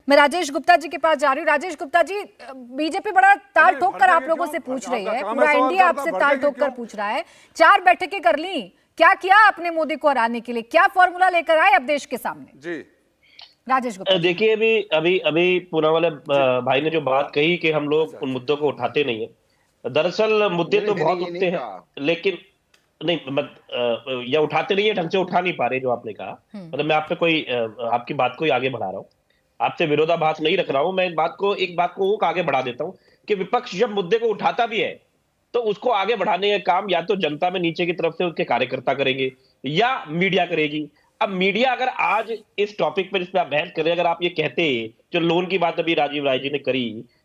मैं राजेश गुप्ता जी के पास जा रही हूँ। राजेश गुप्ता जी, बीजेपी बड़ा ताल ठोक कर आप लोगों से पूछ रही है, पूरा इंडिया आपसे ताल ठोक कर पूछ रहा है। 4 बैठकें कर ली, क्या किया आपने मोदी को हराने के लिए? क्या फॉर्मूला लेकर आए अब देश के सामने? जी राजेश गुप्ता। देखिए, अभी पूना वाले भाई ने जो बात कही कि हम लोग उन मुद्दों को उठाते नहीं है। दरअसल मुद्दे तो बहुत उठते हैं, लेकिन नहीं या उठाते नहीं है, ढंग से उठा नहीं पा रहे। जो आपने कहा, मतलब मैं आप पे कोई आपकी बात को ही आगे बढ़ा रहा हूँ, आपसे विरोधाभास नहीं रख रहा हूं। मैं एक बात को आगे बढ़ा देता हूं कि विपक्ष जब मुद्दे को उठाता भी है तो उसको आगे बढ़ाने का काम या तो जनता में नीचे की तरफ से उसके कार्यकर्ता करेंगे या मीडिया करेगी। अब मीडिया अगर आज इस टॉपिक पर जिस पे आप बहस कर रहे हैं, अगर आप ये कहते, जो लोन की बात अभी राजीव राय जी ने करी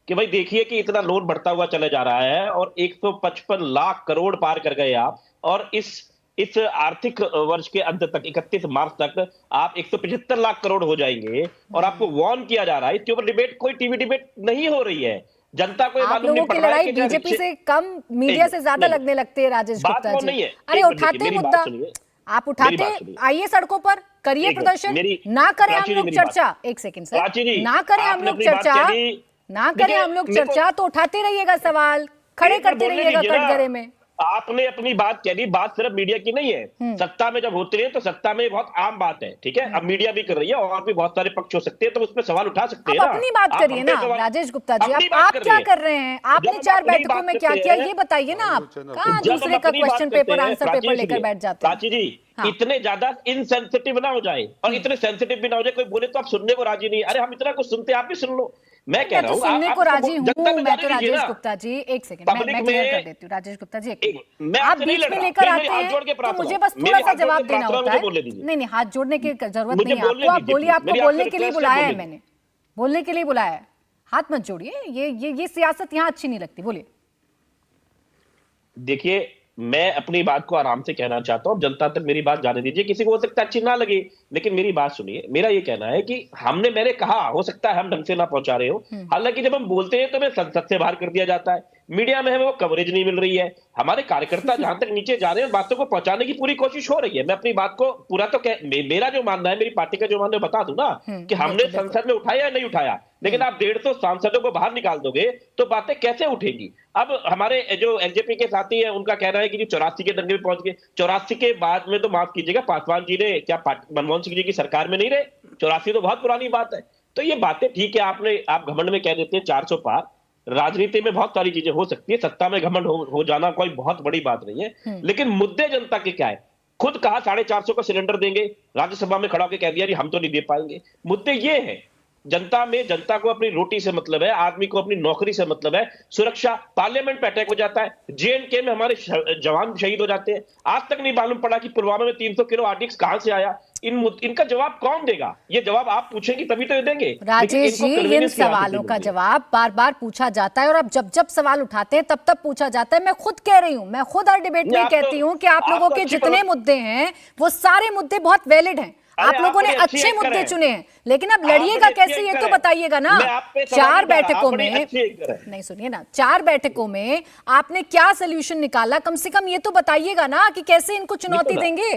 कि भाई देखिए कि इतना लोन बढ़ता हुआ चला जा रहा है और 155 लाख करोड़ पार कर गए आप, और इस आर्थिक वर्ष के अंत तक 31 मार्च तक आप 175 लाख करोड़ हो जाएंगे और आपको वार्न किया जा रहा है। इसके ऊपर डिबेट, कोई टीवी डिबेट नहीं हो रही है। जनता को मालूम नहीं पड़ रहा है कि बीजेपी से कम मीडिया से ज्यादा लगने लगते हैं राजेश गुप्ता जी। अरे उठाते मुद्दा, आप उठाते, आइए सड़कों पर, करिए प्रदर्शन, ना करें हम लोग चर्चा। एक सेकंड सर, ना करें हम लोग चर्चा, ना करें हम लोग चर्चा, तो उठाते रहिएगा सवाल, खड़े करते रहिएगा कटघरे में। आपने अपनी बात कह दी, बात सिर्फ मीडिया की नहीं है। सत्ता में जब होते हैं तो सत्ता में बहुत आम बात है, ठीक है। अब मीडिया भी कर रही है और भी बहुत सारे पक्ष हो सकते हैं, तो उसमें सवाल उठा सकते हैं ना। अपनी बात करिए ना राजेश गुप्ता जी, आप क्या कर रहे हैं? आपने 4 बैठकों में क्या किया ये बताइए ना। आप कहाँ दूसरे का क्वेश्चन पेपर, आंसर पेपर लेकर बैठ जाते हैं? प्राची जी, इतने ज्यादा इनसेंसिटिव ना हो जाए और इतने सेंसिटिव भी ना हो जाए, कोई बोले तो आप सुनने को राजी नहीं। अरे हम इतना कुछ सुनते, आप भी सुन लो। मैं कह रहा हूं सुनने को राजी हूं मैं तो। राजेश गुप्ता जी एक सेकंड, मैं क्लियर कर देती हूँ। राजेश गुप्ता जी आप बीच में लेकर आते हैं तो मुझे बस थोड़ा सा जवाब देना होता है। नहीं, हाथ जोड़ने की जरूरत नहीं है आपको। आप बोलिए, आपको बोलने के लिए बुलाया है मैंने, बोलने के लिए बुलाया है। हाथ मत जोड़िए, ये सियासत यहाँ अच्छी नहीं लगती। बोलिए। देखिए, मैं अपनी बात को आराम से कहना चाहता हूं, जनता तक मेरी बात जाने दीजिए। किसी को हो सकता है अच्छी ना लगे, लेकिन मेरी बात सुनिए। मेरा ये कहना है कि मैंने कहा, हो सकता है हम ढंग से ना पहुंचा रहे हो, हालांकि जब हम बोलते हैं तो हमें संसद से बाहर कर दिया जाता है, मीडिया में हमें वो कवरेज नहीं मिल रही है। हमारे कार्यकर्ता जहां तक नीचे जा रहे हैं, बातों को पहुंचाने की पूरी कोशिश हो रही है। मैं अपनी बात को पूरा तो मेरा जो मानना है, मेरी पार्टी का जो मानना है बता दूं ना, कि हमने संसद में उठाया या नहीं उठाया, लेकिन आप 150 सांसदों को बाहर निकाल दोगे तो बातें कैसे उठेगी? अब हमारे जो एलजेपी के साथी है, उनका कहना है कि जो 84 के दंगे में पहुंच गए, 84 के बाद में तो माफ कीजिएगा, पासवान जी ने क्या मनमोहन सिंह जी की सरकार में नहीं रहे? 84 तो बहुत पुरानी बात है। तो ये बातें ठीक है, आप घमंड में कह देते हैं 400 पार। राजनीति में बहुत सारी चीजें हो सकती है, सत्ता में घमंड हो जाना कोई बहुत बड़ी बात नहीं है, लेकिन मुद्दे जनता के क्या है? खुद कहा 450 का सिलेंडर देंगे, राज्यसभा में खड़ा होकर कह दिया हम तो नहीं दे पाएंगे। मुद्दे ये है, जनता को अपनी रोटी से मतलब है, आदमी को अपनी नौकरी से मतलब है, सुरक्षा। पार्लियामेंट पे अटैक हो जाता है, जेएनके में हमारे जवान शहीद हो जाते हैं। आज तक नहीं मालूम पड़ा कि पुलवामा में 300 किलो आरडीएक्स कहां से आया। इनका जवाब कौन देगा? ये जवाब आप पूछेंगे तभी तो ये देंगे। राजेश जी, इन सवालों का जवाब बार बार पूछा जाता है और अब जब सवाल उठाते हैं तब पूछा जाता है। मैं खुद कह रही हूं, मैं खुद हर डिबेट में कहती हूं कि आप लोगों के जितने मुद्दे हैं वो सारे मुद्दे बहुत वैलिड हैं। आप लोगों ने अच्छे मुद्दे चुने हैं, लेकिन अब लड़िएगा कैसे ये तो बताइएगा ना। 4 बैठकों में, नहीं सुनिए ना, 4 बैठकों में आपने क्या सोल्यूशन निकाला? कम से कम ये तो बताइएगा ना कि कैसे इनको चुनौती देंगे।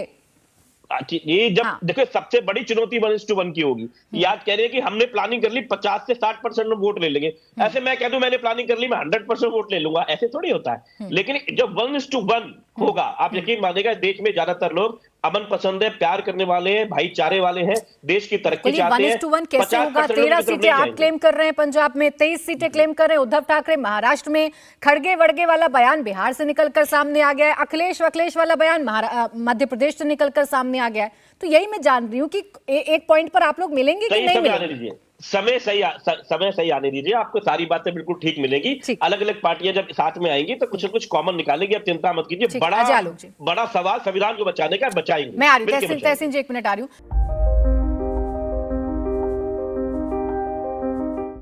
ये जब देखो, सबसे बड़ी चुनौती 1:1 की होगी। याद कह रहे हैं कि हमने प्लानिंग कर ली, 50 से 60% वोट ले लेंगे। ऐसे मैं कह दूं मैंने प्लानिंग कर ली, मैं 100% वोट ले लूंगा, ऐसे थोड़ी होता है। लेकिन जब 1:1 होगा, आप यकीन मानेगा, देश में ज्यादातर लोग अमन पसंद है, प्यार करने वाले हैं, भाईचारे वाले हैं, देश की तरक्की चाहते हैं। 1:1 कैसे होगा? 13 सीटें आप क्लेम कर रहे हैं पंजाब में, 23 सीटें क्लेम कर रहे हैं उद्धव ठाकरे महाराष्ट्र में, खड़गे वड़गे वाला बयान बिहार से निकलकर सामने आ गया है, अखिलेश वखिलेश वाला बयान मध्य प्रदेश से निकलकर सामने आ गया है। तो यही मैं जान रही हूँ कि एक पॉइंट पर आप लोग मिलेंगे कि नहीं मिलेंगे? समय सही आने दीजिए, आपको सारी बातें बिल्कुल ठीक मिलेगी। अलग अलग पार्टियां जब साथ में आएंगी तो कुछ न कुछ कॉमन निकालेंगी, आप चिंता मत कीजिए। बड़ा सवाल संविधान को बचाने का, बचाएंगे। मैं आ रही हूँ, तहसीन जी 1 मिनट आ रही हूँ।